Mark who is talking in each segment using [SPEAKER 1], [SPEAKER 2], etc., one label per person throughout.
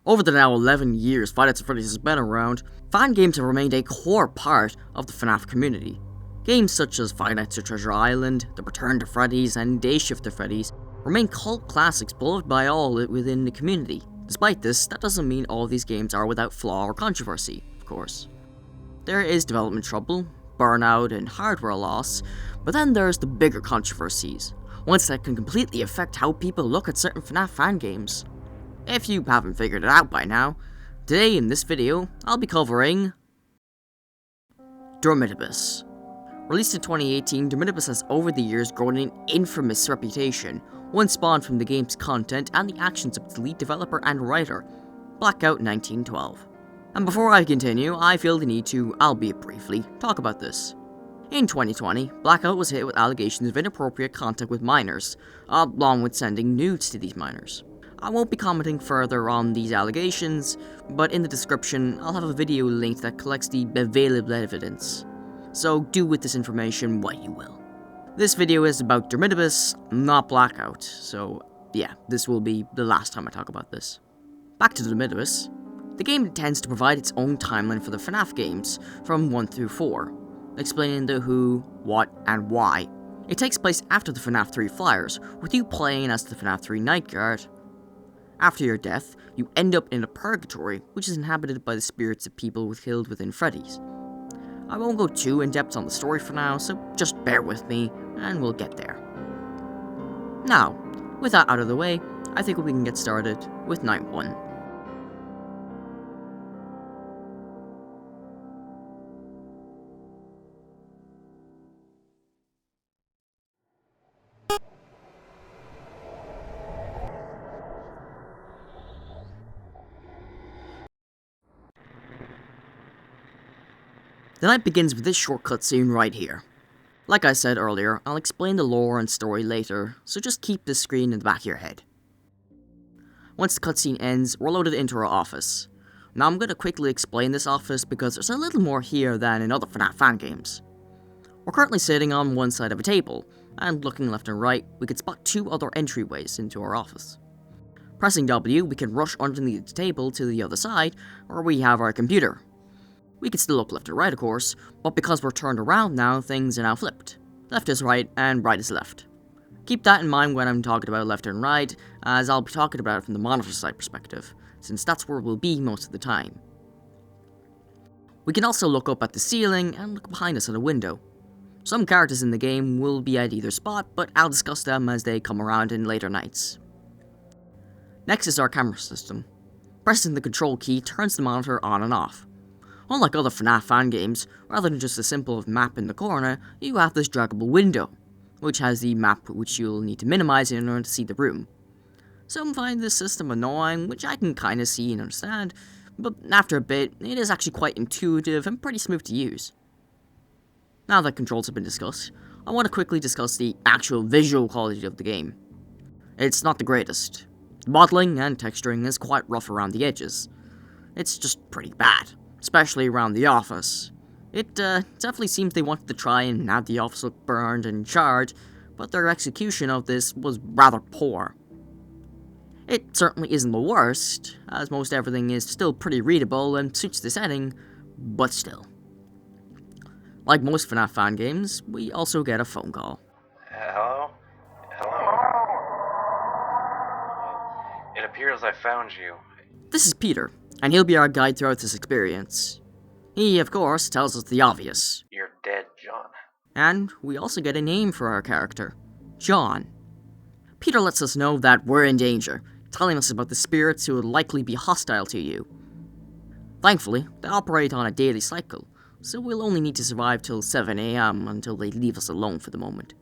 [SPEAKER 1] Over the now 11 years Five Nights at Freddy's has been around, fan games have remained a core part of the FNAF community. Games such as Five Nights at Treasure Island, The Return to Freddy's, and Day Shift to Freddy's remain cult classics beloved by all within the community. Despite this, that doesn't mean all of these games are without flaw or controversy, of course. There is development trouble, burnout, and hardware loss, but then there's the bigger controversies, ones that can completely affect how people look at certain FNAF fan games. If you haven't figured it out by now, today in this video, I'll be covering Dormitabis. Released in 2018, Dermitibus has over the years grown an infamous reputation, one spawned from the game's content and the actions of its lead developer and writer, Blackout 1912. And before I continue, I feel the need to, albeit briefly, talk about this. In 2020, Blackout was hit with allegations of inappropriate contact with minors, along with sending nudes to these minors. I won't be commenting further on these allegations, but in the description, I'll have a video link that collects the available evidence. So do with this information what you will. This video is about Dermitibus, not Blackout, so yeah, this will be the last time I talk about this. Back to Dermitibus. The game intends to provide its own timeline for the FNAF games, from 1 through 4, explaining the who, what, and why. It takes place after the FNAF 3 flyers, with you playing as the FNAF 3 Night Guard. After your death, you end up in a purgatory, which is inhabited by the spirits of people killed within Freddy's. I won't go too in-depth on the story for now, so just bear with me, and we'll get there. Now, with that out of the way, I think we can get started with Night 1. The night begins with this short cutscene right here. Like I said earlier, I'll explain the lore and story later, so just keep this screen in the back of your head. Once the cutscene ends, we're loaded into our office. Now I'm going to quickly explain this office because there's a little more here than in other FNAF fan games. We're currently sitting on one side of a table, and looking left and right, we can spot two other entryways into our office. Pressing W, we can rush underneath the table to the other side, where we have our computer. We can still look left or right, of course, but because we're turned around now, things are now flipped. Left is right, and right is left. Keep that in mind when I'm talking about left and right, as I'll be talking about it from the monitor side perspective, since that's where we'll be most of the time. We can also look up at the ceiling and look behind us at a window. Some characters in the game will be at either spot, but I'll discuss them as they come around in later nights. Next is our camera system. Pressing the control key turns the monitor on and off. Unlike other FNAF fan games, rather than just a simple map in the corner, you have this draggable window, which has the map which you'll need to minimize in order to see the room. Some find this system annoying, which I can kinda see and understand, but after a bit, it is actually quite intuitive and pretty smooth to use. Now that controls have been discussed, I want to quickly discuss the actual visual quality of the game. It's not the greatest. The modeling and texturing is quite rough around the edges. It's just pretty bad. Especially around the office. It definitely seems they wanted to try and have the office look burned and charred, but their execution of this was rather poor. It certainly isn't the worst, as most everything is still pretty readable and suits the setting, but still. Like most FNAF fan games, we also get a phone call.
[SPEAKER 2] Hello? Hello? It appears I found you.
[SPEAKER 1] This is Peter, and he'll be our guide throughout this experience. He, of course, tells us the obvious.
[SPEAKER 2] You're dead, John.
[SPEAKER 1] And we also get a name for our character, John. Peter lets us know that we're in danger, telling us about the spirits who would likely be hostile to you. Thankfully, they operate on a daily cycle, so we'll only need to survive till 7 AM until they leave us alone for the moment.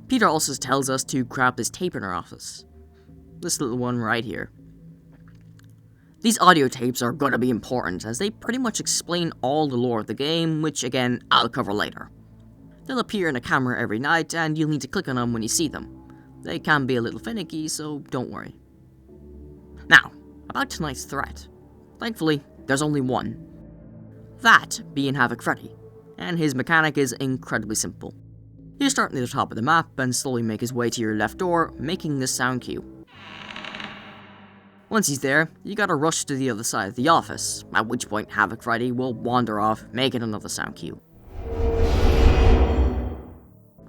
[SPEAKER 1] Peter also tells us to grab this tape in our office. This little one right here. These audio tapes are gonna be important, as they pretty much explain all the lore of the game, which again, I'll cover later. They'll appear in a camera every night, and you'll need to click on them when you see them. They can be a little finicky, so don't worry. Now, about tonight's threat. Thankfully, there's only one. That being Havoc Freddy, and his mechanic is incredibly simple. He'll start near the top of the map and slowly make his way to your left door, making this sound cue. Once he's there, you gotta rush to the other side of the office, at which point Havoc Freddy will wander off, making another sound cue.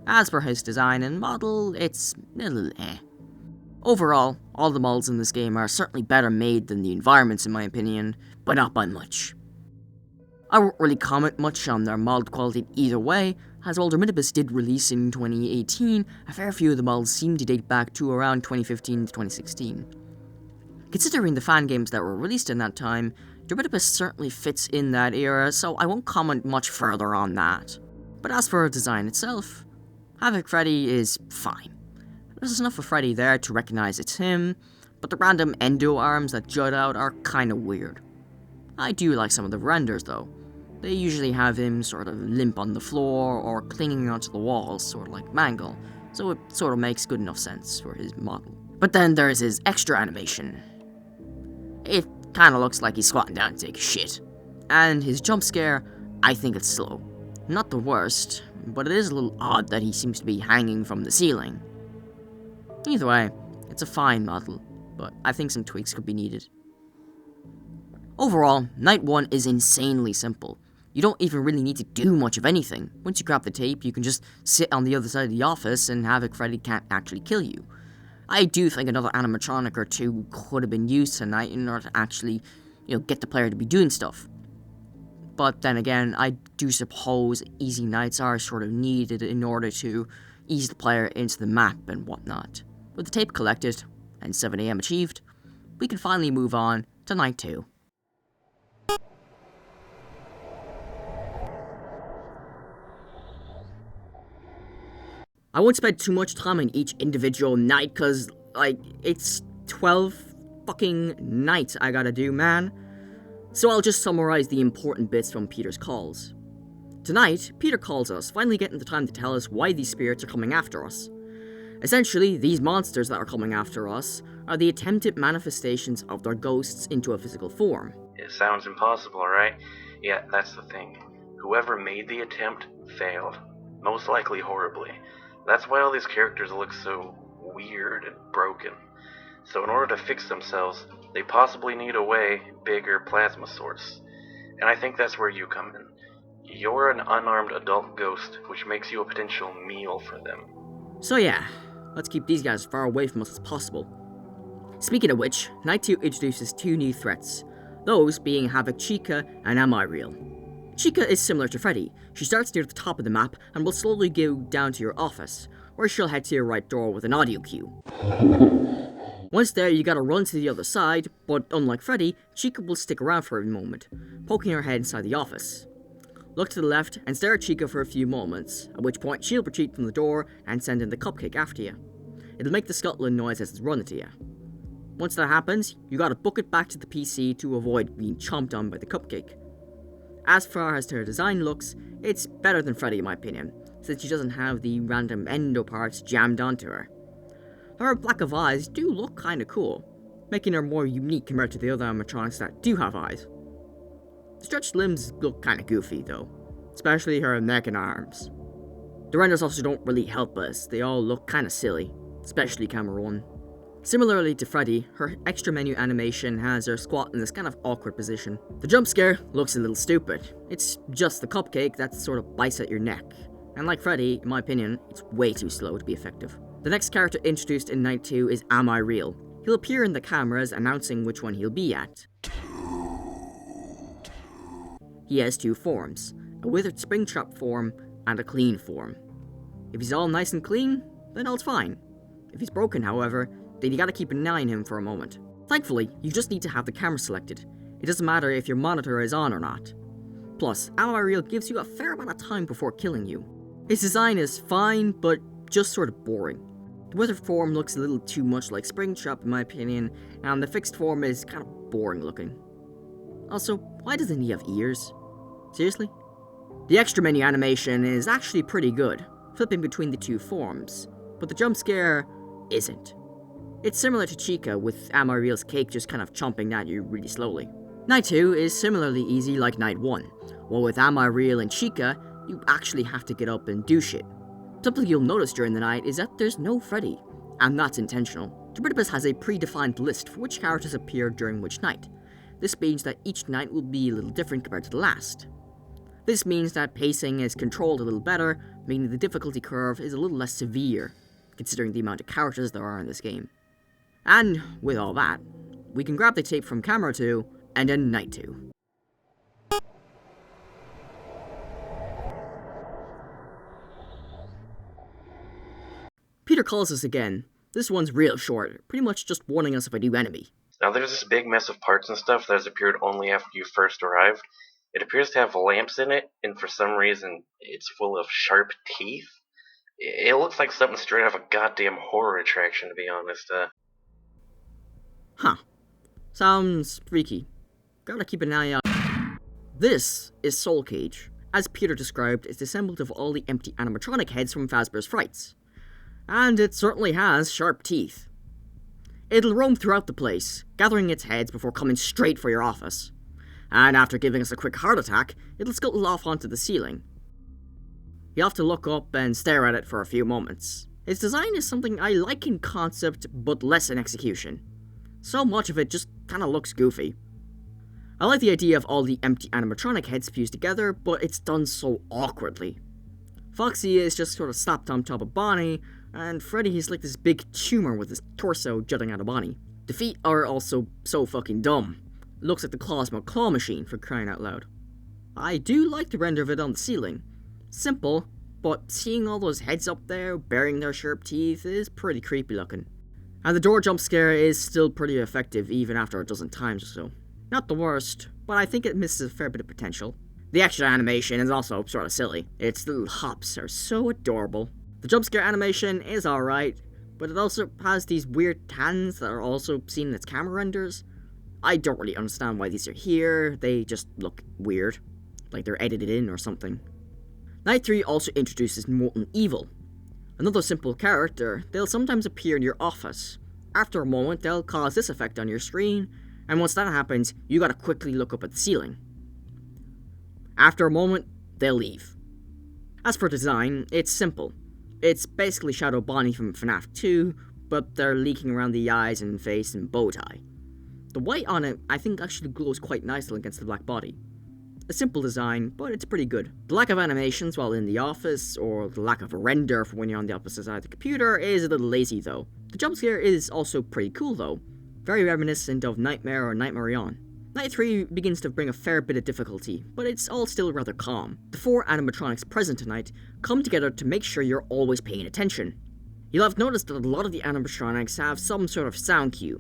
[SPEAKER 1] As for his design and model, it's a little eh. Overall, all the models in this game are certainly better made than the environments in my opinion, but not by much. I won't really comment much on their model quality either way, as while Dermitibus did release in 2018, a fair few of the models seem to date back to around 2015 to 2016. Considering the fan games that were released in that time, Dormitabis certainly fits in that era, so I won't comment much further on that. But as for design itself, Havoc Freddy is fine. There's enough of Freddy there to recognize it's him, but the random endo arms that jut out are kinda weird. I do like some of the renders though. They usually have him sort of limp on the floor or clinging onto the walls, sort of like Mangle, so it sort of makes good enough sense for his model. But then there's his extra animation. It kinda looks like he's squatting down to take a shit. And his jump scare, I think it's slow. Not the worst, but it is a little odd that he seems to be hanging from the ceiling. Either way, it's a fine model, but I think some tweaks could be needed. Overall, Night 1 is insanely simple. You don't even really need to do much of anything. Once you grab the tape, you can just sit on the other side of the office and Havoc Freddy can't actually kill you. I do think another animatronic or two could have been used tonight in order to actually, get the player to be doing stuff. But then again, I do suppose easy nights are sort of needed in order to ease the player into the map and whatnot. With the tape collected, and 7 AM achieved, we can finally move on to Night 2. I won't spend too much time on each individual night, cause, it's 12 fucking nights I gotta do, man. So I'll just summarize the important bits from Peter's calls. Tonight, Peter calls us, finally getting the time to tell us why these spirits are coming after us. Essentially, these monsters that are coming after us are the attempted manifestations of their ghosts into a physical form.
[SPEAKER 2] It sounds impossible, right? Yeah, that's the thing. Whoever made the attempt failed. Most likely horribly. That's why all these characters look so weird and broken. So in order to fix themselves, they possibly need a way bigger plasma source. And I think that's where you come in. You're an unarmed adult ghost, which makes you a potential meal for them.
[SPEAKER 1] So yeah, let's keep these guys as far away from us as possible. Speaking of which, Night 2 introduces 2 new threats, those being Havoc Chica and Am I Real? Chica is similar to Freddy. She starts near the top of the map and will slowly go down to your office, where she'll head to your right door with an audio cue. Once there, you gotta run to the other side, but unlike Freddy, Chica will stick around for a moment, poking her head inside the office. Look to the left and stare at Chica for a few moments, at which point she'll retreat from the door and send in the cupcake after you. It'll make the scuttling noise as it's run to you. Once that happens, you gotta book it back to the PC to avoid being chomped on by the cupcake. As far as her design looks, it's better than Freddy in my opinion, since she doesn't have the random endo parts jammed onto her. Her black of eyes do look kinda cool, making her more unique compared to the other animatronics that do have eyes. The stretched limbs look kinda goofy though, especially her neck and arms. The renders also don't really help us, they all look kinda silly, especially camera 1. Similarly to Freddy, her extra menu animation has her squat in this kind of awkward position. The jump scare looks a little stupid. It's just the cupcake that sort of bites at your neck. And like Freddy, in my opinion, it's way too slow to be effective. The next character introduced in Night 2 is Am I Real? He'll appear in the cameras announcing which one he'll be at. He has 2 forms, a withered springtrap form and a clean form. If he's all nice and clean, then all's fine. If he's broken, however, then you gotta keep an eye on him for a moment. Thankfully, you just need to have the camera selected. It doesn't matter if your monitor is on or not. Plus, Am I Real gives you a fair amount of time before killing you. His design is fine, but just sort of boring. The withered form looks a little too much like Springtrap in my opinion, and the fixed form is kind of boring looking. Also, why doesn't he have ears? Seriously? The extra menu animation is actually pretty good, flipping between the 2 forms, but the jump scare isn't. It's similar to Chica, with Am I Real's cake just kind of chomping at you really slowly. Night 2 is similarly easy like Night 1, while with Am I Real and Chica, you actually have to get up and do shit. Something you'll notice during the night is that there's no Freddy. and that's intentional. Dermitibus has a predefined list for which characters appear during which night. This means that each night will be a little different compared to the last. This means that pacing is controlled a little better, meaning the difficulty curve is a little less severe, considering the amount of characters there are in this game. And with all that, we can grab the tape from camera 2 and then night 2. Peter calls us again. This one's real short, pretty much just warning us of a new enemy.
[SPEAKER 2] Now there's this big mess of parts and stuff that has appeared only after you first arrived. It appears to have lamps in it, and for some reason, it's full of sharp teeth. It looks like something straight off a goddamn horror attraction, to be honest.
[SPEAKER 1] Huh. Sounds freaky. Gotta keep an eye out. This is Soul Cage. As Peter described, it's assembled of all the empty animatronic heads from Fazbear's Frights. And it certainly has sharp teeth. It'll roam throughout the place, gathering its heads before coming straight for your office. And after giving us a quick heart attack, it'll scuttle off onto the ceiling. You'll have to look up and stare at it for a few moments. Its design is something I like in concept, but less in execution. So much of it just kinda looks goofy. I like the idea of all the empty animatronic heads fused together, but it's done so awkwardly. Foxy is just sort of slapped on top of Bonnie, and Freddy is like this big tumor with his torso jutting out of Bonnie. The feet are also so fucking dumb. It looks like the Clawsma claw machine, for crying out loud. I do like the render of it on the ceiling. Simple, but seeing all those heads up there, bearing their sharp teeth, is pretty creepy looking. And the door jump scare is still pretty effective even after a dozen times or so. Not the worst, but I think it misses a fair bit of potential. The extra animation is also sort of silly. Its little hops are so adorable. The jump scare animation is alright, but it also has these weird hands that are also seen in its camera renders. I don't really understand why these are here, they just look weird. Like they're edited in or something. Night 3 also introduces Molten Evil. Another simple character, they'll sometimes appear in your office. After a moment, they'll cause this effect on your screen, and once that happens, you gotta quickly look up at the ceiling. After a moment, they'll leave. As for design, it's simple. It's basically Shadow Bonnie from FNAF 2, but they're leaking around the eyes and face and bow tie. The white on it, I think, actually glows quite nicely against the black body. A simple design, but it's pretty good. The lack of animations while in the office, or the lack of a render for when you're on the opposite side of the computer, is a little lazy though. The jump scare is also pretty cool though. Very reminiscent of Nightmare or Nightmare On. Night 3 begins to bring a fair bit of difficulty, but it's all still rather calm. The 4 animatronics present tonight come together to make sure you're always paying attention. You'll have noticed that a lot of the animatronics have some sort of sound cue.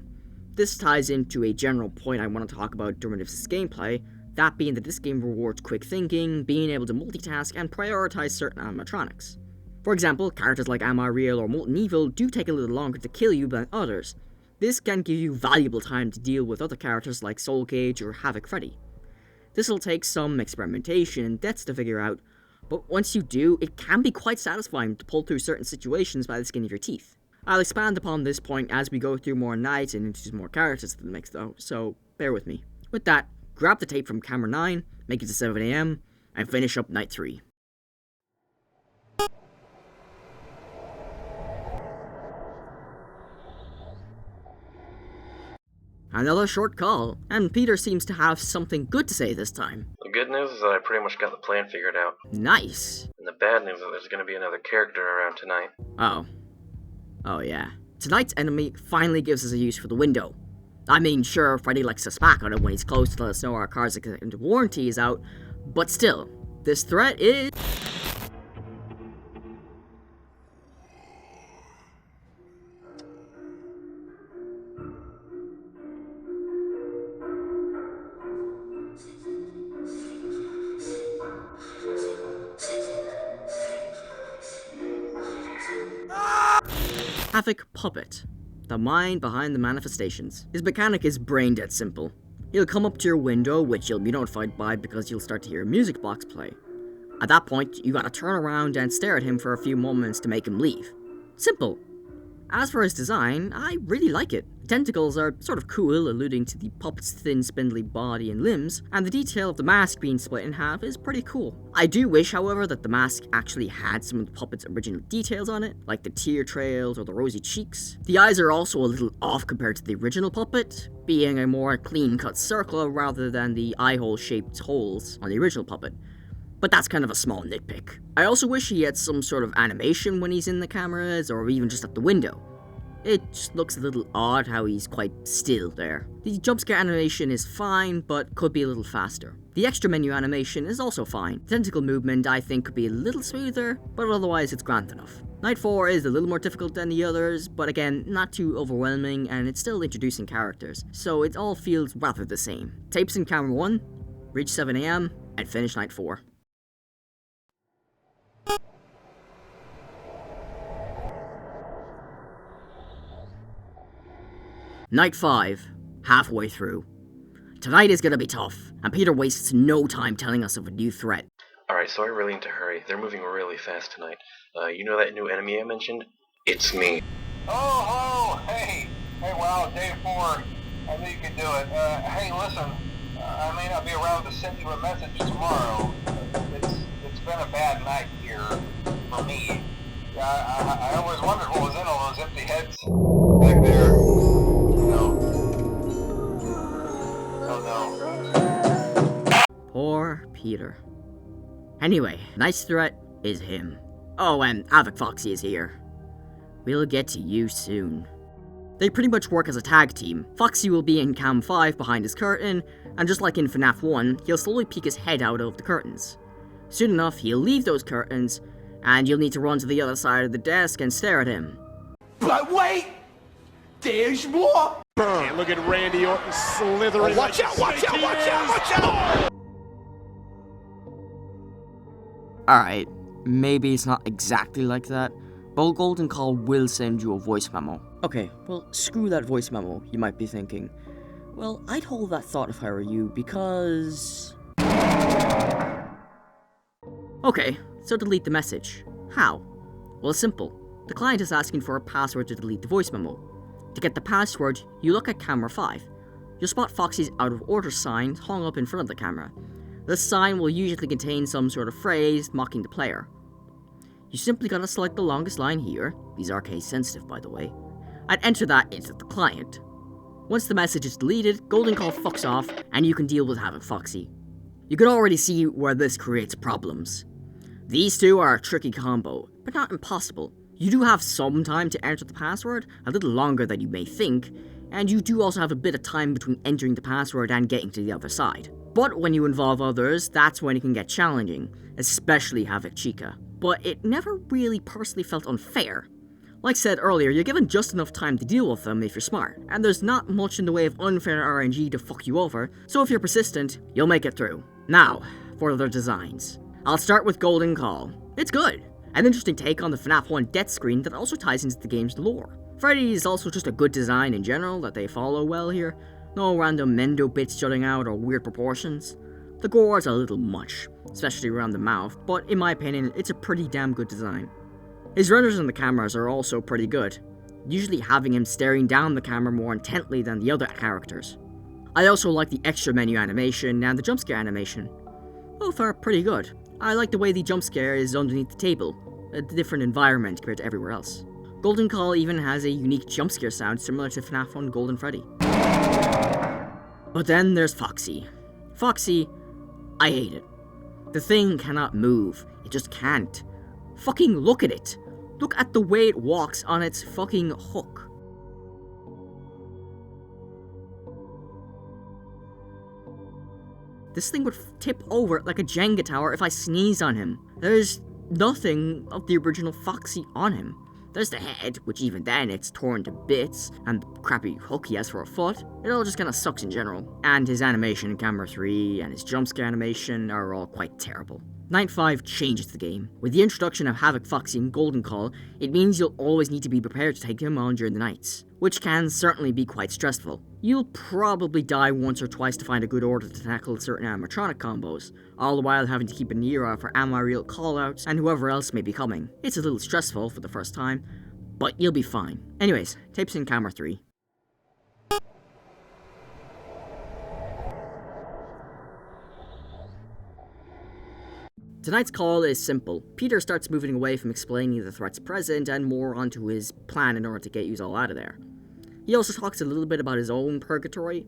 [SPEAKER 1] This ties into a general point I want to talk about Dormitabis' gameplay, that being that this game rewards quick thinking, being able to multitask, and prioritize certain animatronics. For example, characters like Am I Real or Molten Evil do take a little longer to kill you than others. This can give you valuable time to deal with other characters like Soul Cage or Havoc Freddy. This'll take some experimentation and depth to figure out, but once you do, it can be quite satisfying to pull through certain situations by the skin of your teeth. I'll expand upon this point as we go through more nights and introduce more characters to the mix though, so bear with me. With that, grab the tape from camera 9, make it to 7 AM, and finish up night 3. Another short call, and Peter seems to have something good to say this time.
[SPEAKER 2] The good news is that I pretty much got the plan figured out.
[SPEAKER 1] Nice.
[SPEAKER 2] And the bad news is that there's going to be another character around tonight.
[SPEAKER 1] Oh yeah. Tonight's enemy finally gives us a use for the window. I mean, sure, Freddy likes to smack on it when he's close to let us know our car's extended warranty is out, but still, this threat is... Havoc Puppet, the mind behind the manifestations. His mechanic is brain dead simple. He'll come up to your window, which you'll be notified by because you'll start to hear a music box play. At that point, you gotta turn around and stare at him for a few moments to make him leave. Simple. As for his design, I really like it. The tentacles are sort of cool, alluding to the puppet's thin, spindly body and limbs, and the detail of the mask being split in half is pretty cool. I do wish, however, that the mask actually had some of the puppet's original details on it, like the tear trails or the rosy cheeks. The eyes are also a little off compared to the original puppet, being a more clean-cut circle rather than the eye-hole-shaped holes on the original puppet. But that's kind of a small nitpick. I also wish he had some sort of animation when he's in the cameras, or even just at the window. It just looks a little odd how he's quite still there. The jumpscare animation is fine, but could be a little faster. The extra menu animation is also fine. The tentacle movement I think could be a little smoother, but otherwise it's grand enough. Night 4 is a little more difficult than the others, but again, not too overwhelming, and it's still introducing characters, so it all feels rather the same. Tapes in camera 1, reach 7 AM, and finish Night 4. Night 5, halfway through. Tonight is gonna be tough, and Peter wastes no time telling us of a new threat.
[SPEAKER 2] Alright, so I really need to hurry. They're moving really fast tonight. You know that new enemy I mentioned? It's me.
[SPEAKER 3] Oh, hey, wow, day 4. I knew you could do it. Hey, listen, I may not be around to send you a message tomorrow. It's been a bad night here for me. I always wondered what was in all those empty heads back there. Oh no.
[SPEAKER 1] Poor Peter. Anyway, night's threat is him. Oh, and Havoc Foxy is here. We'll get to you soon. They pretty much work as a tag team. Foxy will be in cam 5 behind his curtain, and just like in FNAF 1, he'll slowly peek his head out of the curtains. Soon enough, he'll leave those curtains, and you'll need to run to the other side of the desk and stare at him.
[SPEAKER 4] But wait! There's more!
[SPEAKER 5] And look at Randy Orton slithering.
[SPEAKER 4] Oh, watch out, watch out, watch out, watch out!
[SPEAKER 1] Alright, maybe it's not exactly like that, but Golden Call will send you a voice memo. Okay, well, screw that voice memo, you might be thinking. Well, I'd hold that thought if I were you, because... Okay, so delete the message. How? Well, it's simple. The client is asking for a password to delete the voice memo. To get the password, you look at camera 5. You'll spot Foxy's out of order sign hung up in front of the camera. This sign will usually contain some sort of phrase mocking the player. You simply gotta select the longest line here, these are case sensitive by the way, and enter that into the client. Once the message is deleted, Golden Call fucks off, and you can deal with Havoc Foxy. You can already see where this creates problems. These two are a tricky combo, but not impossible. You do have some time to enter the password, a little longer than you may think, and you do also have a bit of time between entering the password and getting to the other side. But when you involve others, that's when it can get challenging, especially Havoc Chica. But it never really personally felt unfair. Like said earlier, you're given just enough time to deal with them if you're smart, and there's not much in the way of unfair RNG to fuck you over, so if you're persistent, you'll make it through. Now, for their designs. I'll start with Golden Call. It's good. An interesting take on the FNAF 1 death screen that also ties into the game's lore. Freddy is also just a good design in general that they follow well here. No random Mendo bits jutting out or weird proportions. The gore is a little much, especially around the mouth, but in my opinion, it's a pretty damn good design. His renders on the cameras are also pretty good, usually having him staring down the camera more intently than the other characters. I also like the extra menu animation and the jump scare animation. Both are pretty good. I like the way the jump scare is underneath the table, a different environment compared to everywhere else. Golden Call even has a unique jump scare sound similar to FNAF 1 Golden Freddy. But then there's Foxy. Foxy, I hate it. The thing cannot move. It just can't. Fucking look at it. Look at the way it walks on its fucking hook. This thing would tip over like a Jenga tower if I sneezed on him. There's nothing of the original Foxy on him. There's the head, which even then it's torn to bits, and the crappy hook he has for a foot. It all just kinda sucks in general. And his animation in camera 3 and his jumpscare animation are all quite terrible. Night 5 changes the game. With the introduction of Havoc Foxy and Golden Call, it means you'll always need to be prepared to take him on during the nights, which can certainly be quite stressful. You'll probably die once or twice to find a good order to tackle certain animatronic combos, all the while having to keep an ear out for Amarillo callouts and whoever else may be coming. It's a little stressful for the first time, but you'll be fine. Anyways, tapes in camera 3. Tonight's call is simple. Peter starts moving away from explaining the threats present and more onto his plan in order to get you all out of there. He also talks a little bit about his own purgatory,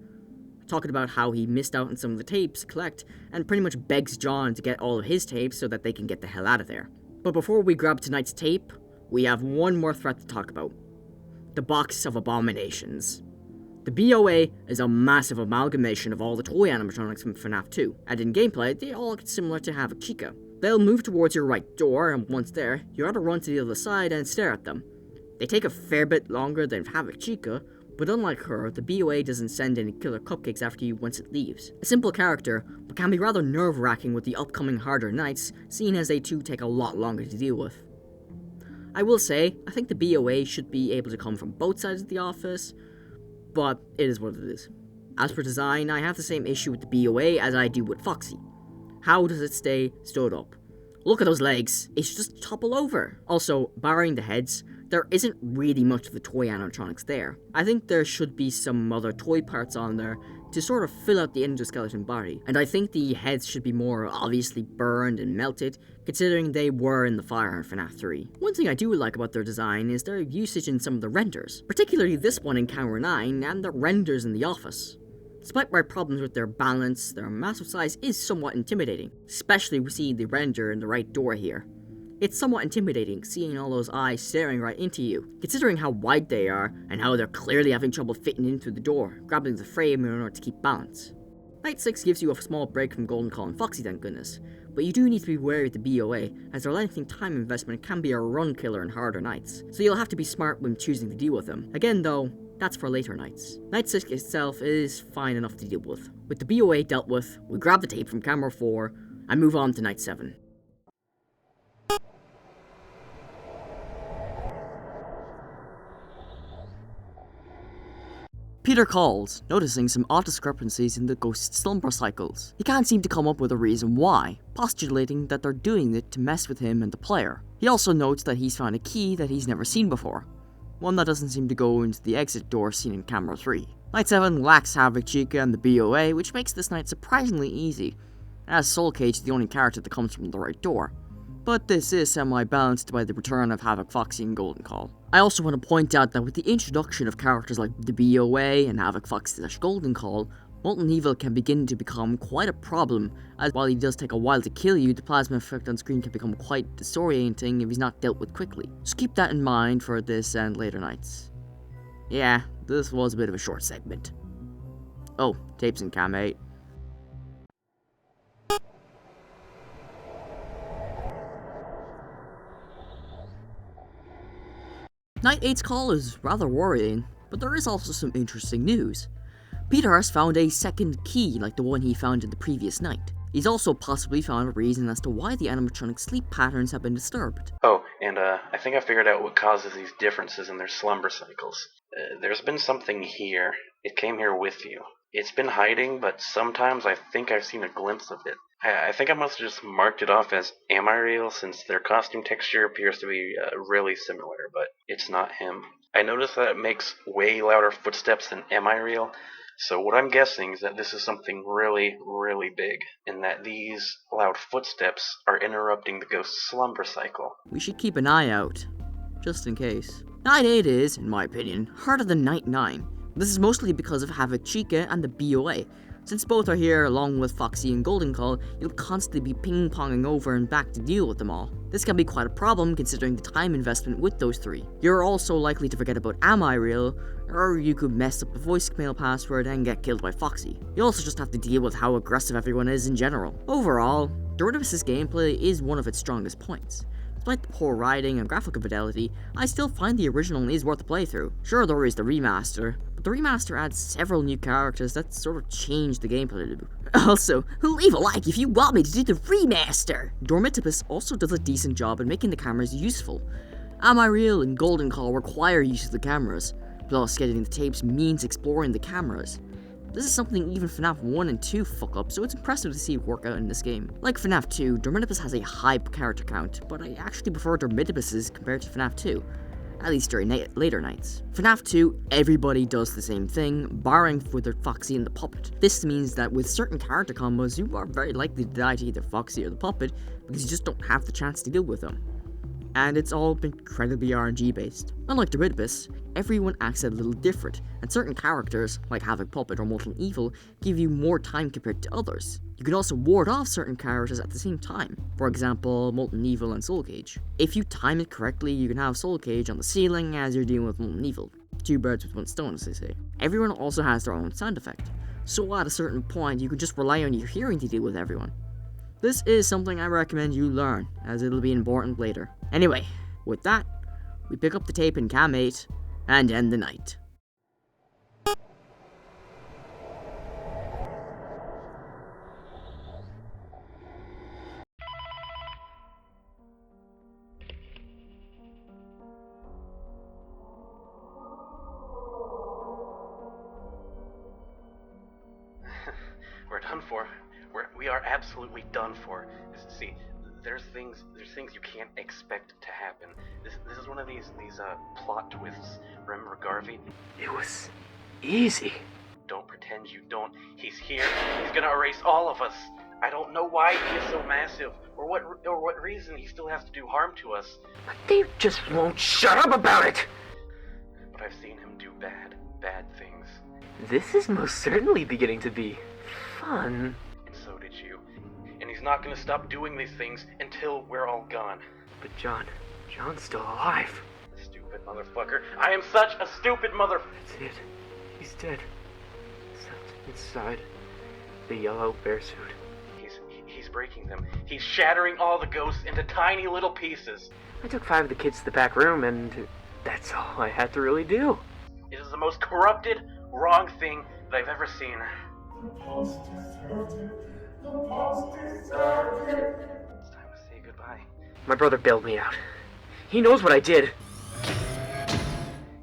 [SPEAKER 1] talking about how he missed out on some of the tapes to collect, and pretty much begs John to get all of his tapes so that they can get the hell out of there. But before we grab tonight's tape, we have one more threat to talk about. The Box of Abominations. The BOA is a massive amalgamation of all the toy animatronics from FNAF 2, and in gameplay, they all get similar to Havoc Chica. They'll move towards your right door, and once there, you ought to run to the other side and stare at them. They take a fair bit longer than Havoc Chica, but unlike her, the BOA doesn't send any killer cupcakes after you once it leaves. A simple character, but can be rather nerve-wracking with the upcoming harder nights, seeing as they too take a lot longer to deal with. I will say, I think the BOA should be able to come from both sides of the office, but it is what it is. As per design, I have the same issue with the BOA as I do with Foxy. How does it stay stood up? Look at those legs, it should just topple over. Also, barring the heads, there isn't really much of the toy animatronics there. I think there should be some other toy parts on there to sort of fill out the endoskeleton body, and I think the heads should be more obviously burned and melted, considering they were in the fire in FNAF 3. One thing I do like about their design is their usage in some of the renders, particularly this one in Camera 9 and the renders in the office. Despite my problems with their balance, their massive size is somewhat intimidating, especially we see the render in the right door here. It's somewhat intimidating seeing all those eyes staring right into you, considering how wide they are and how they're clearly having trouble fitting in through the door, grabbing the frame in order to keep balance. Night 6 gives you a small break from Golden Call and Foxy, thank goodness, but you do need to be wary of the BOA, as their lengthening time investment can be a run killer in harder nights, so you'll have to be smart when choosing to deal with them. Again though, that's for later nights. Night 6 itself is fine enough to deal with. With the BOA dealt with, we grab the tape from camera 4 and move on to Night 7. Peter calls, noticing some odd discrepancies in the ghost's slumber cycles. He can't seem to come up with a reason why, postulating that they're doing it to mess with him and the player. He also notes that he's found a key that he's never seen before, one that doesn't seem to go into the exit door seen in camera 3. Night 7 lacks Havoc Chica and the BOA, which makes this night surprisingly easy, as Soul Cage is the only character that comes from the right door. But this is semi-balanced by the return of Havoc, Foxy, and Golden Call. I also want to point out that with the introduction of characters like the BOA and Havoc, Foxy, Golden Call, Molten Evil can begin to become quite a problem, as while he does take a while to kill you, the plasma effect on screen can become quite disorienting if he's not dealt with quickly. So keep that in mind for this and later nights. Yeah, this was a bit of a short segment. Oh, tapes in Cam 8. Night 8's call is rather worrying, but there is also some interesting news. Peter has found a second key like the one he found in the previous night. He's also possibly found a reason as to why the animatronic sleep patterns have been disturbed.
[SPEAKER 2] Oh, and I think I figured out what causes these differences in their slumber cycles. There's been something here. It came here with you. It's been hiding, but sometimes I think I've seen a glimpse of it. I think I must have just marked it off as am I real, since their costume texture appears to be really similar, but it's not him. I noticed that it makes way louder footsteps than am I real, so what I'm guessing is that this is something really, really big, and that these loud footsteps are interrupting the ghost's slumber cycle.
[SPEAKER 1] We should keep an eye out, just in case. Night 8 is, in my opinion, harder than Night 9. This is mostly because of Havoc Chica and the BOA. Since both are here along with Foxy and Golden Call, you'll constantly be ping-ponging over and back to deal with them all. This can be quite a problem considering the time investment with those three. You're also likely to forget about Am I Real, or you could mess up the voicemail password and get killed by Foxy. You also just have to deal with how aggressive everyone is in general. Overall, Dormitabis' gameplay is one of its strongest points. Despite the poor writing and graphical fidelity, I still find the original is worth a playthrough. Sure, there is the remaster, but the remaster adds several new characters that sort of change the gameplay a little bit. Also, leave a like if you want me to do the remaster! Dormitabis also does a decent job in making the cameras useful. Am I Real and Golden Call require use of the cameras, plus getting the tapes means exploring the cameras. This is something even FNAF 1 and 2 fuck up, so it's impressive to see it work out in this game. Like FNAF 2, Dermitibus has a high character count, but I actually prefer Dermitibus's compared to FNAF 2. at least during later nights. FNAF 2, everybody does the same thing, barring for Foxy and the Puppet. This means that with certain character combos, you are very likely to die to either Foxy or the Puppet, because you just don't have the chance to deal with them. And it's all incredibly RNG based. Unlike Dermitibus, everyone acts a little different, and certain characters, like Havoc Puppet or Molten Evil, give you more time compared to others. You can also ward off certain characters at the same time, for example, Molten Evil and Soul Cage. If you time it correctly, you can have Soul Cage on the ceiling as you're dealing with Molten Evil. 2 birds with 1 stone, as they say. Everyone also has their own sound effect, so at a certain point, you can just rely on your hearing to deal with everyone. This is something I recommend you learn, as it'll be important later. Anyway, with that, we pick up the tape in Cam 8 and end the night.
[SPEAKER 2] We're done for. We are absolutely done for. See, there's things you can't expect to happen. This is one of these plot twists. Remember Garvey?
[SPEAKER 6] It was easy.
[SPEAKER 2] Don't pretend you don't. He's here. He's gonna erase all of us. I don't know why he is so massive, or what reason he still has to do harm to us.
[SPEAKER 6] But they just won't shut up about it.
[SPEAKER 2] But I've seen him do bad things.
[SPEAKER 6] This is most certainly beginning to be fun.
[SPEAKER 2] And so did you. And he's not gonna stop doing these things until we're all gone.
[SPEAKER 6] But John's still alive.
[SPEAKER 2] Stupid motherfucker. I am such a stupid mother...
[SPEAKER 6] That's it. He's dead. Except inside the yellow bear suit.
[SPEAKER 2] He's breaking them. He's shattering all the ghosts into tiny little pieces.
[SPEAKER 6] I took 5 of the kids to the back room, and that's all I had to really do.
[SPEAKER 2] It is the most corrupted, wrong thing that I've ever seen. It's time to say goodbye.
[SPEAKER 6] My brother bailed me out. He knows what I did.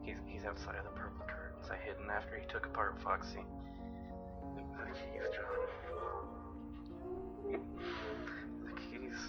[SPEAKER 2] He's outside of the purple curtains I hidden after he took apart Foxy. The keys, John. The keys.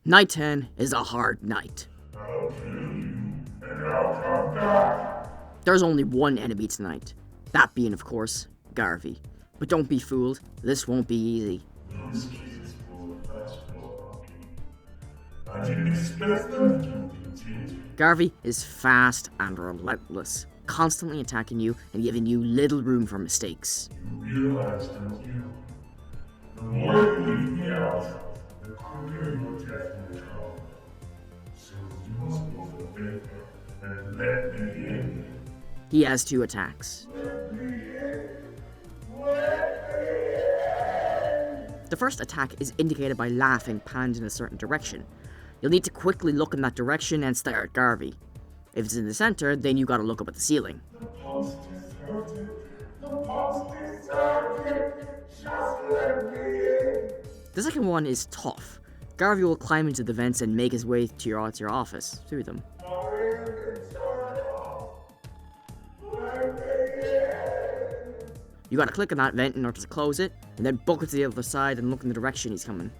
[SPEAKER 1] Night 10 is a hard night.
[SPEAKER 4] I'll kill you, and I'll come back.
[SPEAKER 1] There's only one enemy tonight, that being, of course, Garvey. But don't be fooled, this won't be easy.
[SPEAKER 4] Those kids will fast for I didn't expect them to continue.
[SPEAKER 1] Garvey is fast and relentless, constantly attacking you and giving you little room for mistakes.
[SPEAKER 4] You realize, don't you? The more you leave me out, the quicker your death will come. So you must go for favor and let me in.
[SPEAKER 1] He has 2 attacks. The first attack is indicated by laughing panned in a certain direction. You'll need to quickly look in that direction and stare at Garvey. If it's in the center, then you gotta look up at the ceiling.
[SPEAKER 4] The pulse deserted. The pulse deserted. Just let me in.
[SPEAKER 1] The second one is tough. Garvey will climb into the vents and make his way to your office through them. You gotta click on that vent in order to close it, and then book it to the other side and look in the direction he's coming.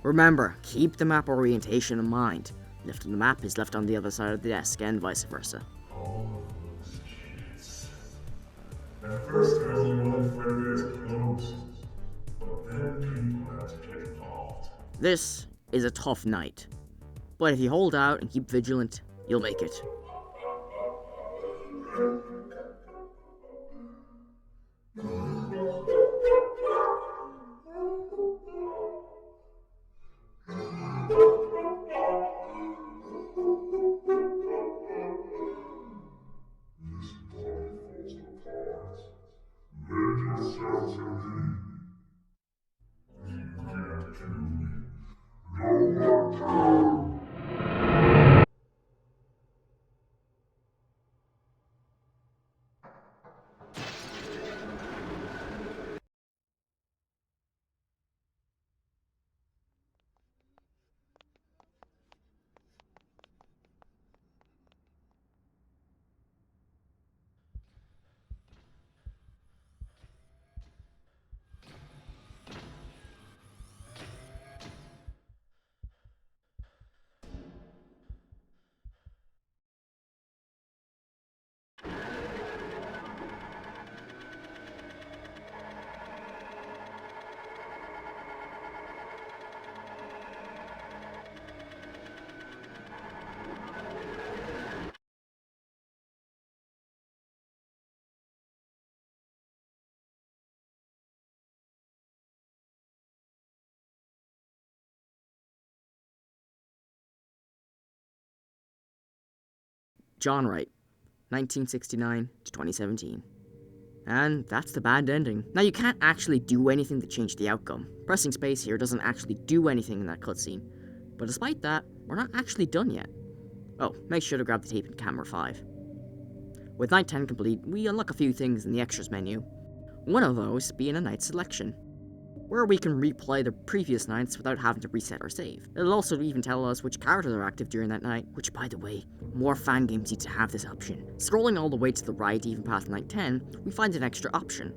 [SPEAKER 1] Remember, keep the map orientation in mind. Left on the map is left on the other side of the desk, and vice versa.
[SPEAKER 4] All of those kids. At first, I only wanted Freddy close, but then people had to get involved.
[SPEAKER 1] This is a tough night, but if you hold out and keep vigilant, you'll make it.
[SPEAKER 4] Make yourselves
[SPEAKER 1] John Wright, 1969 to 2017. And that's the bad ending. Now you can't actually do anything to change the outcome. Pressing space here doesn't actually do anything in that cutscene. But despite that, we're not actually done yet. Oh, make sure to grab the tape in camera 5. With night 10 complete, we unlock a few things in the extras menu. One of those being a night selection, where we can replay the previous nights without having to reset our save. It'll also even tell us which characters are active during that night, which by the way, more fan games need to have this option. Scrolling all the way to the right, even past night 10, we find an extra option.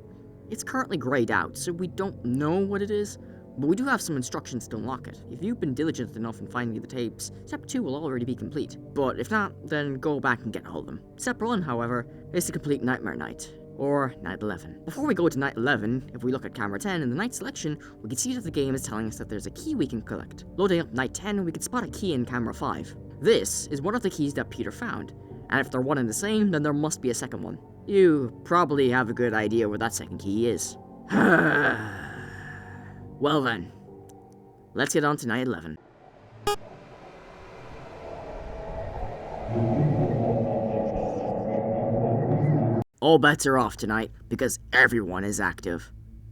[SPEAKER 1] It's currently grayed out, so we don't know what it is, but we do have some instructions to unlock it. If you've been diligent enough in finding the tapes, Step 2 will already be complete. But if not, then go back and get all of them. Step 1, however, is to complete Nightmare Night, or Night 11. Before we go to Night 11, if we look at camera 10 in the night selection, we can see that the game is telling us that there's a key we can collect. Loading up Night 10, we can spot a key in camera 5. This is one of the keys that Peter found, and if they're one and the same, then there must be a second one. You probably have a good idea where that second key is. Well then, let's get on to Night 11. All bets are off tonight, because everyone is active.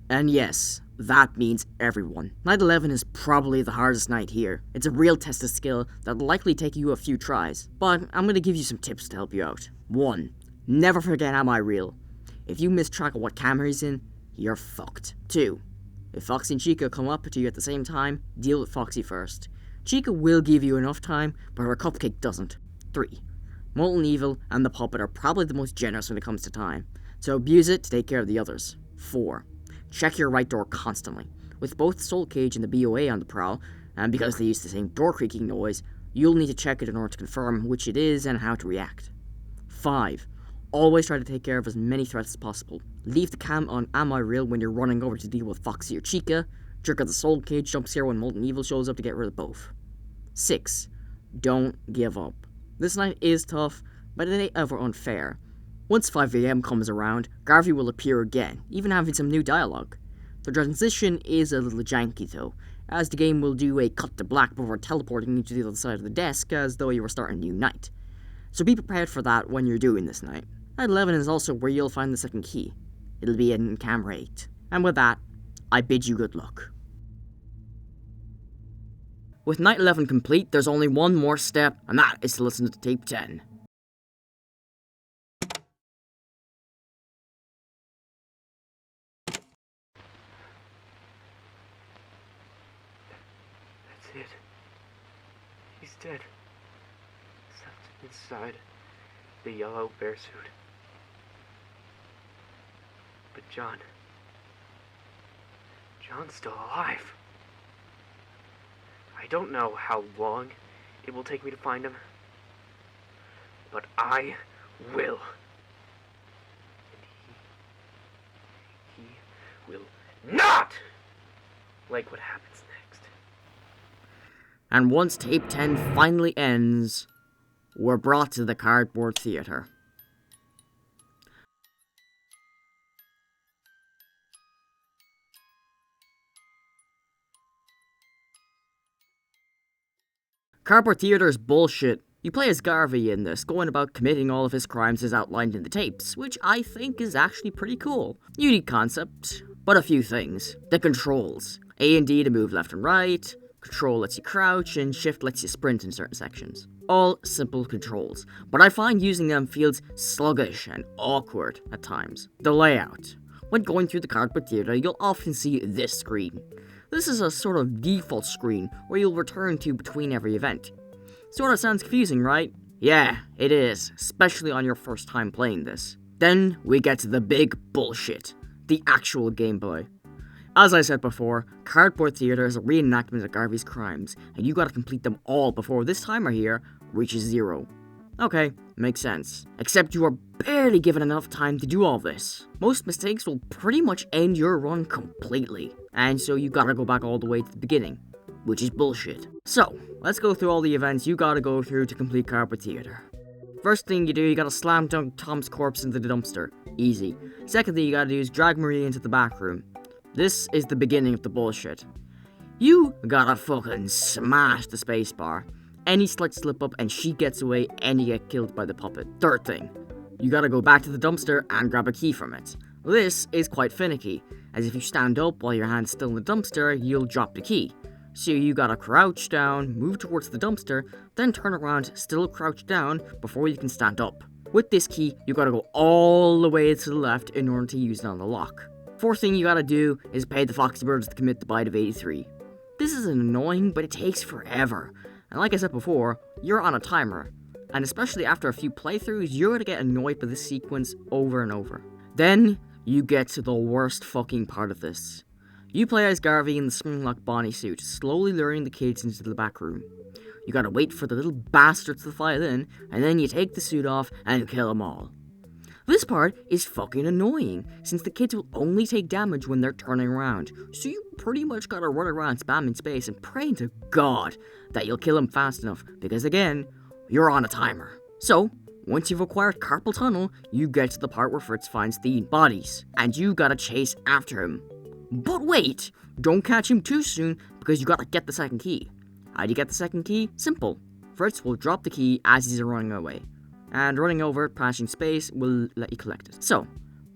[SPEAKER 1] And yes, that means everyone. Night 11 is probably the hardest night here. It's a real test of skill that'll likely take you a few tries, but I'm gonna give you some tips to help you out. 1. Never forget Am I Real? If you miss track of what camera he's in, you're fucked. 2. If Foxy and Chica come up to you at the same time, deal with Foxy first. Chica will give you enough time, but her cupcake doesn't. 3. Molten Evil and the Puppet are probably the most generous when it comes to time, so abuse it to take care of the others. 4. Check your right door constantly. With both Soul Cage and the BOA on the prowl, and because they use the same door creaking noise, you'll need to check it in order to confirm which it is and how to react. 5. Always try to take care of as many threats as possible. Leave the cam on Am I Real when you're running over to deal with Foxy or Chica. Trigger the Soul Cage jump scare when Molten Evil shows up to get rid of both. 6. Don't give up. This night is tough, but it ain't ever unfair. Once 5 AM comes around, Garvey will appear again, even having some new dialogue. The transition is a little janky though, as the game will do a cut to black before teleporting you to the other side of the desk as though you were starting a new night. So be prepared for that when you're doing this night. Night 11 is also where you'll find the second key. It'll be in camera 8. And with that, I bid you good luck. With Night 11 complete, there's only one more step, and that is to listen to tape 10.
[SPEAKER 6] That's it. He's dead. Except inside the yellow bear suit. But John's still alive. I don't know how long it will take me to find him, but I will. And he will not like what happens next.
[SPEAKER 1] And once tape 10 finally ends, we're brought to the Cardboard Theater. Cardboard Theater is bullshit. You play as Garvey in this, going about committing all of his crimes as outlined in the tapes, which I think is actually pretty cool. Unique concept, but a few things. The controls. A and D to move left and right, Control lets you crouch, and Shift lets you sprint in certain sections. All simple controls, but I find using them feels sluggish and awkward at times. The layout. When going through the Cardboard Theater, you'll often see this screen. This is a sort of default screen where you'll return to between every event. Sort of sounds confusing, right? Yeah, it is, especially on your first time playing this. Then we get to the big bullshit, the actual gameplay. As I said before, Cardboard Theater is a reenactment of Garvey's crimes, and you gotta complete them all before this timer here reaches 0. Okay, makes sense. Except you are barely given enough time to do all this. Most mistakes will pretty much end your run completely, and so you gotta go back all the way to the beginning, which is bullshit. So, let's go through all the events you gotta go through to complete Cardboard Theater. First thing you do, you gotta slam dunk Tom's corpse into the dumpster. Easy. Second thing you gotta do is drag Marie into the back room. This is the beginning of the bullshit. You gotta fucking smash the spacebar. any slight slip up and she gets away and you get killed by the puppet. Third thing, you gotta go back to the dumpster and grab a key from it. This is quite finicky, as if you stand up while your hand's still in the dumpster, you'll drop the key. So you gotta crouch down, move towards the dumpster, then turn around, still crouched down, before you can stand up. With this key, you gotta go all the way to the left in order to use it on the lock. Fourth thing you gotta do is pay the Foxy Birds to commit the bite of 83. This is annoying, but it takes forever. And like I said before, you're on a timer. And especially after a few playthroughs, you're gonna get annoyed by this sequence over and over. Then, you get to the worst fucking part of this. You play as Garvey in the spring-lock Bonnie suit, slowly luring the kids into the back room. You gotta wait for the little bastards to file in, and then you take the suit off and kill them all. This part is fucking annoying, since the kids will only take damage when they're turning around, so you pretty much gotta run around spamming space and praying to God that you'll kill him fast enough, because again, you're on a timer. So, once you've acquired carpal tunnel, you get to the part where Fritz finds the bodies, and you gotta chase after him. But wait! Don't catch him too soon, because you gotta get the second key. How do you get the second key? Simple. Fritz will drop the key as he's running away, and running over it, passing space, will let you collect it. So,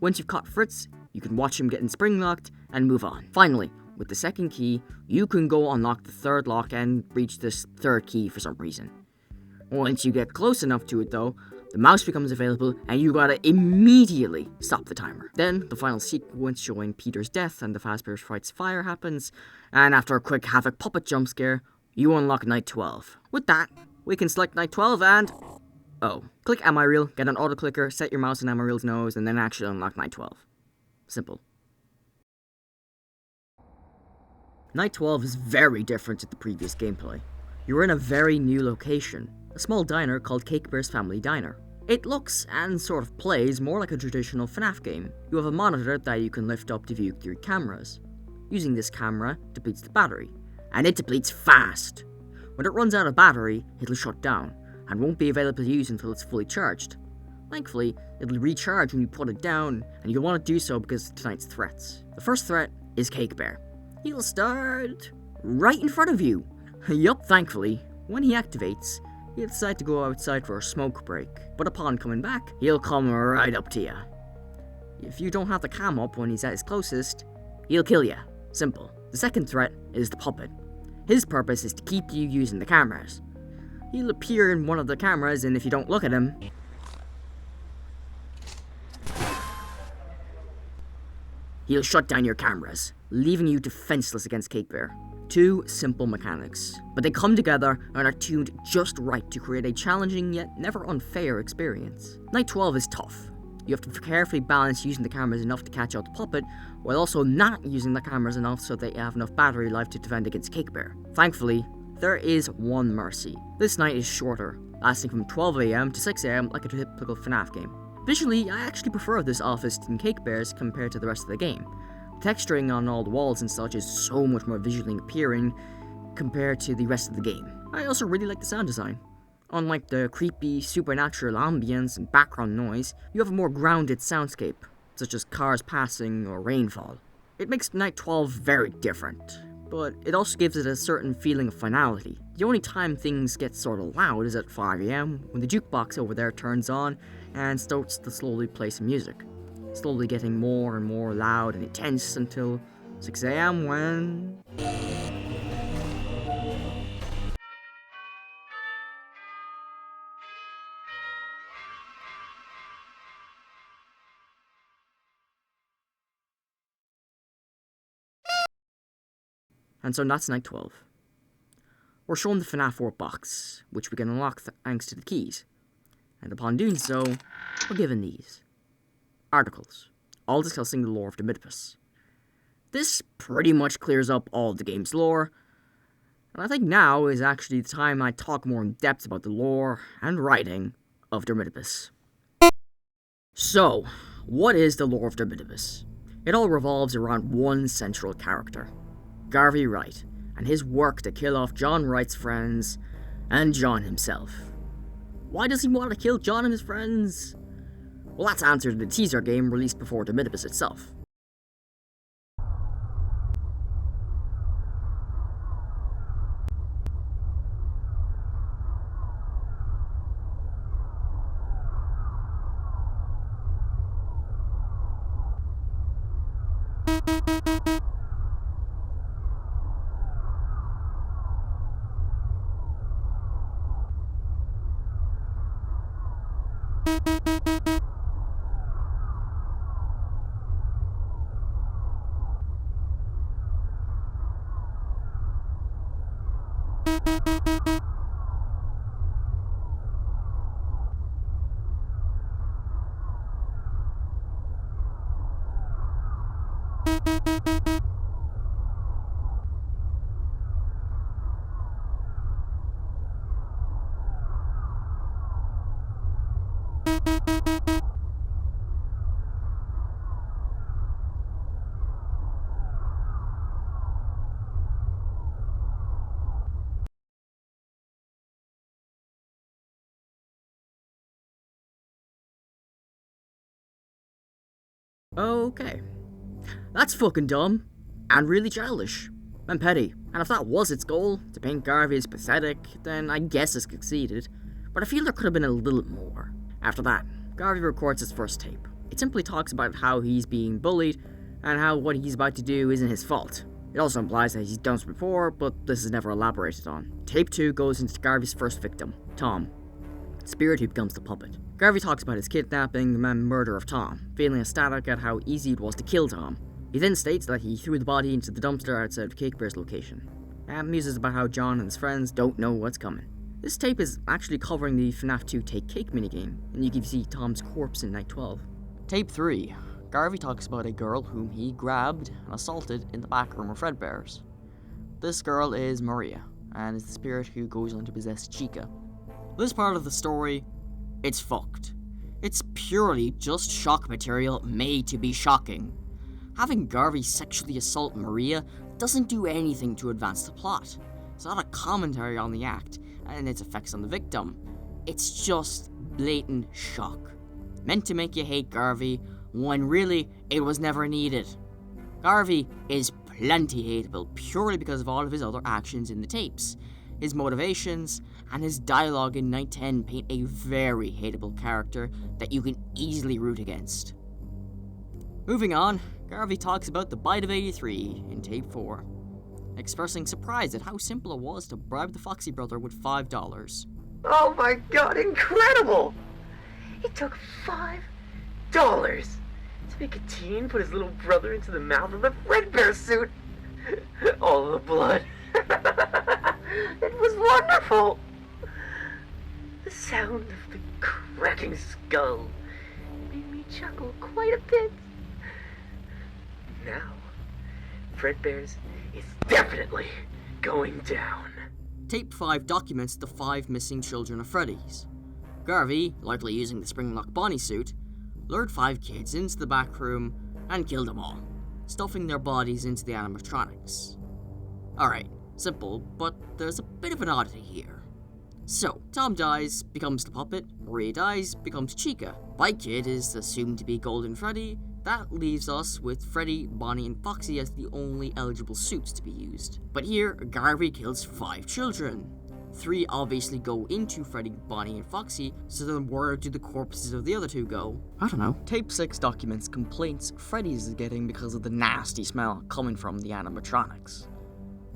[SPEAKER 1] once you've caught Fritz, you can watch him getting spring-locked and move on. Finally, with the second key, you can go unlock the third lock and reach this third key for some reason. Once you get close enough to it though, the mouse becomes available and you gotta immediately stop the timer. Then, the final sequence showing Peter's death and the Fazbear's Frights fire happens, and after a quick Havoc puppet jump scare, you unlock Night 12. With that, we can select Night 12 and... click Am I Real, get an auto clicker, set your mouse on Am I Real's nose, and then actually unlock Night 12. Simple. Night 12 is very different to the previous gameplay. You're in a very new location, a small diner called Cake Bear's Family Diner. It looks and sort of plays more like a traditional FNAF game. You have a monitor that you can lift up to view through cameras. Using this camera depletes the battery, and it depletes fast. When it runs out of battery, it'll shut down, and won't be available to use until it's fully charged. Thankfully, it'll recharge when you put it down, and you'll want to do so because of tonight's threats. The first threat is Cake Bear. He'll start right in front of you. Yup, thankfully, when he activates, he'll decide to go outside for a smoke break, but upon coming back, he'll come right up to you. If you don't have the cam up when he's at his closest, he'll kill you. Simple. The second threat is the puppet. His purpose is to keep you using the cameras. He'll appear in one of the cameras, and if you don't look at him, he'll shut down your cameras, leaving you defenseless against Cake Bear. Two simple mechanics, but they come together and are tuned just right to create a challenging yet never unfair experience. Night 12 is tough. You have to carefully balance using the cameras enough to catch out the puppet, while also not using the cameras enough so that you have enough battery life to defend against Cake Bear. Thankfully, there is one mercy. This night is shorter, lasting from 12 AM to 6 AM like a typical FNAF game. Visually, I actually prefer this office in Cake Bear's compared to the rest of the game. The texturing on all the walls and such is so much more visually appealing compared to the rest of the game. I also really like the sound design. Unlike the creepy, supernatural ambience and background noise, you have a more grounded soundscape, such as cars passing or rainfall. It makes Night 12 very different, but it also gives it a certain feeling of finality. The only time things get sort of loud is at 5 AM, when the jukebox over there turns on and starts to slowly play some music, slowly getting more and more loud and intense until 6 AM when... And so that's Night 12. We're shown the FNAF 4 box, which we can unlock thanks to the keys. And upon doing so, we're given these articles, all discussing the lore of Dermitibus. This pretty much clears up all of the game's lore, and I think now is actually the time I talk more in depth about the lore and writing of Dermitibus. So, what is the lore of Dermitibus? It all revolves around one central character, Garvey Wright, and his work to kill off John Wright's friends, and John himself. Why does he want to kill John and his friends? Well, that's answered in the teaser game released before Dormitabis itself. Okay. That's fucking dumb. And really childish. And petty. And if that was its goal, to paint Garvey as pathetic, then I guess it succeeded. But I feel there could have been a little more. After that, Garvey records his first tape. It simply talks about how he's being bullied, and how what he's about to do isn't his fault. It also implies that he's done this before, but this is never elaborated on. Tape 2 goes into Garvey's first victim, Tom. Spirit who becomes the puppet. Garvey talks about his kidnapping and murder of Tom, feeling ecstatic at how easy it was to kill Tom. He then states that he threw the body into the dumpster outside of Cake Bear's location, and muses about how John and his friends don't know what's coming. This tape is actually covering the FNAF 2 Take Cake minigame, and you can see Tom's corpse in Night 12. Tape 3. Garvey talks about a girl whom he grabbed and assaulted in the back room of Fredbear's. This girl is Maria, and is the spirit who goes on to possess Chica. This part of the story, it's fucked. It's purely just shock material made to be shocking. Having Garvey sexually assault Maria doesn't do anything to advance the plot. It's not a commentary on the act and its effects on the victim. It's just blatant shock. Meant to make you hate Garvey, when really it was never needed. Garvey is plenty hateable purely because of all of his other actions in the tapes. His motivations and his dialogue in Night 10 paint a very hateable character that you can easily root against. Moving on, Garvey talks about the bite of 83 in Tape 4, expressing surprise at how simple it was to bribe the Foxy brother with $5.
[SPEAKER 6] Oh my god, incredible! It took $5 to make a teen put his little brother into the mouth of the Fredbear suit. All the blood. It was wonderful. The sound of the cracking skull made me chuckle quite a bit. Now, Fredbear's is definitely going down.
[SPEAKER 1] Tape 5 documents the 5 missing children of Freddy's. Garvey, likely using the Springlock Bonnie suit, lured 5 kids into the back room and killed them all, stuffing their bodies into the animatronics. Alright, simple, but there's a bit of an oddity here. So, Tom dies, becomes the puppet, Maria dies, becomes Chica. Bite Kid is assumed to be Golden Freddy. That leaves us with Freddy, Bonnie, and Foxy as the only eligible suits to be used. But here, Garvey kills 5 children. 3 obviously go into Freddy, Bonnie, and Foxy, so then where do the corpses of the other 2 go? I don't know. Tape 6 documents complaints Freddy's is getting because of the nasty smell coming from the animatronics.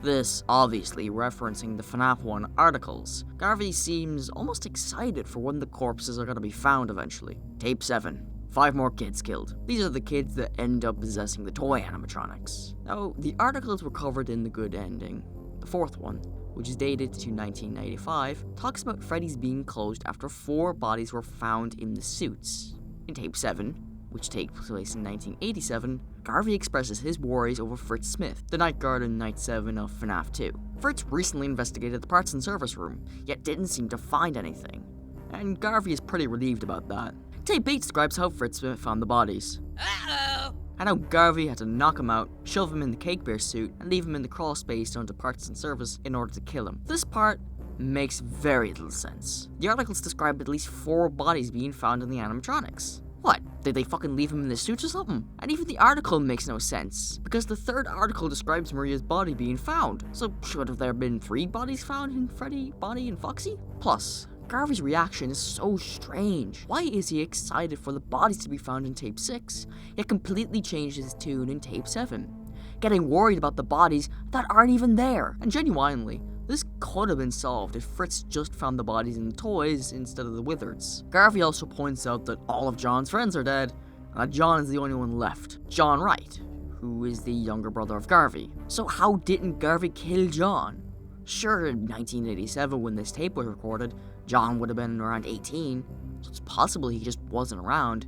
[SPEAKER 1] This obviously referencing the FNAF 1 articles. Garvey seems almost excited for when the corpses are going to be found eventually. Tape 7. 5 more kids killed. These are the kids that end up possessing the toy animatronics. Now, the articles were covered in the good ending. The 4th one, which is dated to 1995, talks about Freddy's being closed after 4 bodies were found in the suits. In Tape 7, which takes place in 1987, Garvey expresses his worries over Fritz Smith, the night guard in Night 7 of FNAF 2. Fritz recently investigated the parts and service room, yet didn't seem to find anything, and Garvey is pretty relieved about that. Tape 8 describes how Fritz Smith found the bodies. Uh-oh! And how Garvey had to knock him out, shove him in the Cake Bear suit, and leave him in the crawl space under parts and service in order to kill him. This part makes very little sense. The articles describe at least 4 bodies being found in the animatronics. What? Did they fucking leave him in the suits or something? And even the article makes no sense, because the 3rd article describes Maria's body being found. So should have there been 3 bodies found in Freddy, Bonnie, and Foxy? Plus, Garvey's reaction is so strange. Why is he excited for the bodies to be found in tape 6, yet completely changes his tune in tape 7? Getting worried about the bodies that aren't even there. And genuinely, this could have been solved if Fritz just found the bodies in the toys instead of the Wizards. Garvey also points out that all of John's friends are dead, and that John is the only one left. John Wright, who is the younger brother of Garvey. So how didn't Garvey kill John? Sure, in 1987 when this tape was recorded, John would have been around 18, so it's possible he just wasn't around.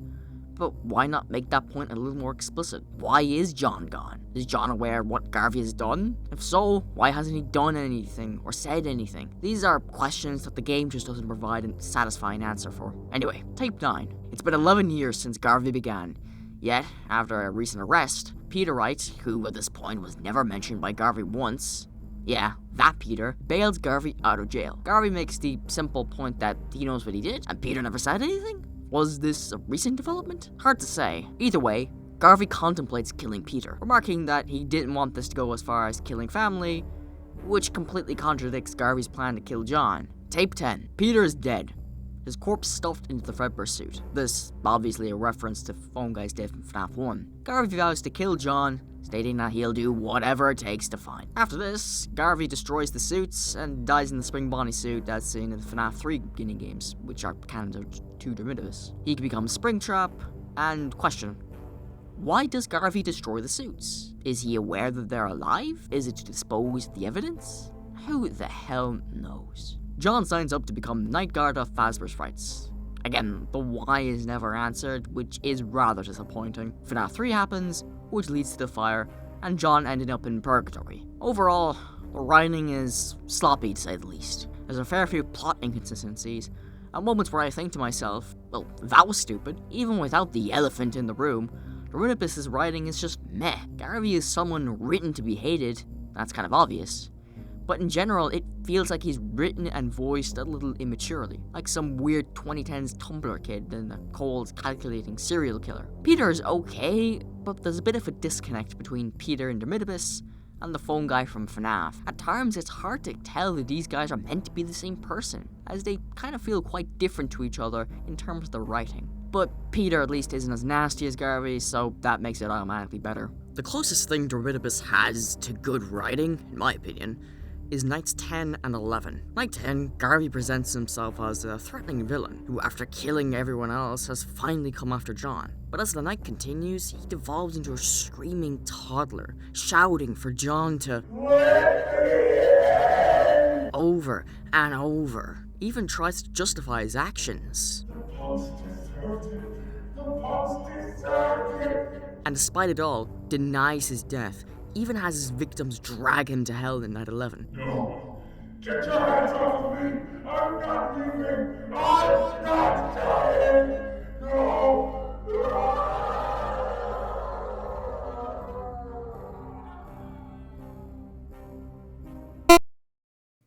[SPEAKER 1] But why not make that point a little more explicit? Why is John gone? Is John aware of what Garvey has done? If so, why hasn't he done anything or said anything? These are questions that the game just doesn't provide a satisfying answer for. Anyway, tape 9. It's been 11 years since Garvey began. Yet, after a recent arrest, Peter Wright, who at this point was never mentioned by Garvey once, yeah, that Peter, bails Garvey out of jail. Garvey makes the simple point that he knows what he did, and Peter never said anything? Was this a recent development? Hard to say. Either way, Garvey contemplates killing Peter, remarking that he didn't want this to go as far as killing family, which completely contradicts Garvey's plan to kill John. Tape 10. Peter is dead. His corpse stuffed into the Fredbear suit. This, obviously a reference to Phone Guy's death in FNAF 1. Garvey vows to kill John, stating that he'll do whatever it takes to find. After this, Garvey destroys the suits and dies in the Spring Bonnie suit that's seen in the FNAF 3 beginning games, which are canon to Dermitibus. He becomes Springtrap, and question: why does Garvey destroy the suits? Is he aware that they're alive? Is it to dispose of the evidence? Who the hell knows? John signs up to become the Night Guard of Fazbear's Frights. Again, the why is never answered, which is rather disappointing. FNAF 3 happens, which leads to the fire, and John ended up in purgatory. Overall, the writing is sloppy to say the least. There's a fair few plot inconsistencies, and moments where I think to myself, well, that was stupid. Even without the elephant in the room, Dormitabis' writing is just meh. Garvey is someone written to be hated, that's kind of obvious. But in general, it feels like he's written and voiced a little immaturely, like some weird 2010s Tumblr kid and a cold, calculating serial killer. Peter is okay, but there's a bit of a disconnect between Peter and Dermitibus and the phone guy from FNAF. At times, it's hard to tell that these guys are meant to be the same person, as they kind of feel quite different to each other in terms of the writing. But Peter at least isn't as nasty as Garvey, so that makes it automatically better. The closest thing Dormitabus has to good writing, in my opinion, is Nights 10 and 11. Night 10, Garvey presents himself as a threatening villain, who after killing everyone else has finally come after John. But as the night continues, he devolves into a screaming toddler, shouting for John to over and over, even tries to justify his actions. And despite it all, denies his death, even has his victims drag him to hell in Night 11.
[SPEAKER 4] No! Get your hands off of me! I'm not leaving! I'm not dying! No!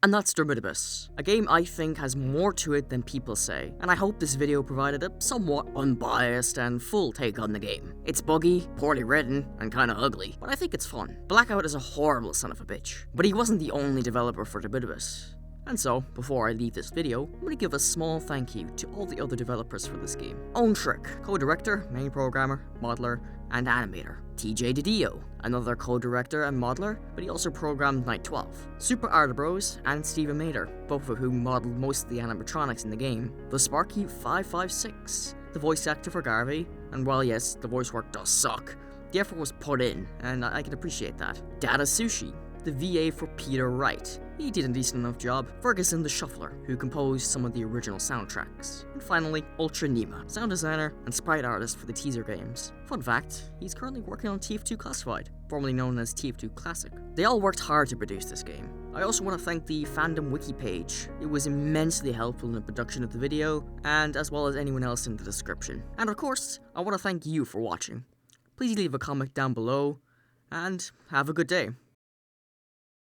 [SPEAKER 1] And that's Dormitabis, a game I think has more to it than people say, and I hope this video provided a somewhat unbiased and full take on the game. It's buggy, poorly written, and kinda ugly, but I think it's fun. Blackout is a horrible son of a bitch, but he wasn't the only developer for Dormitabis. And so, before I leave this video, I'm going to give a small thank you to all the other developers for this game. Own Trick, co-director, main programmer, modeler, and animator. TJ DiDio, another co-director and modeler, but he also programmed Night 12. Super Art Bros and Steven Mader, both of whom modeled most of the animatronics in the game. The Sparky 556, the voice actor for Garvey, and while yes, the voice work does suck, the effort was put in, and I can appreciate that. Data Sushi, the VA for Peter Wright. He did a decent enough job. Ferguson the Shuffler, who composed some of the original soundtracks. And finally, Ultra Nima, sound designer and sprite artist for the teaser games. Fun fact, he's currently working on TF2 Classified, formerly known as TF2 Classic. They all worked hard to produce this game. I also want to thank the fandom wiki page. It was immensely helpful in the production of the video, and as well as anyone else in the description. And of course, I want to thank you for watching. Please leave a comment down below, and have a good day.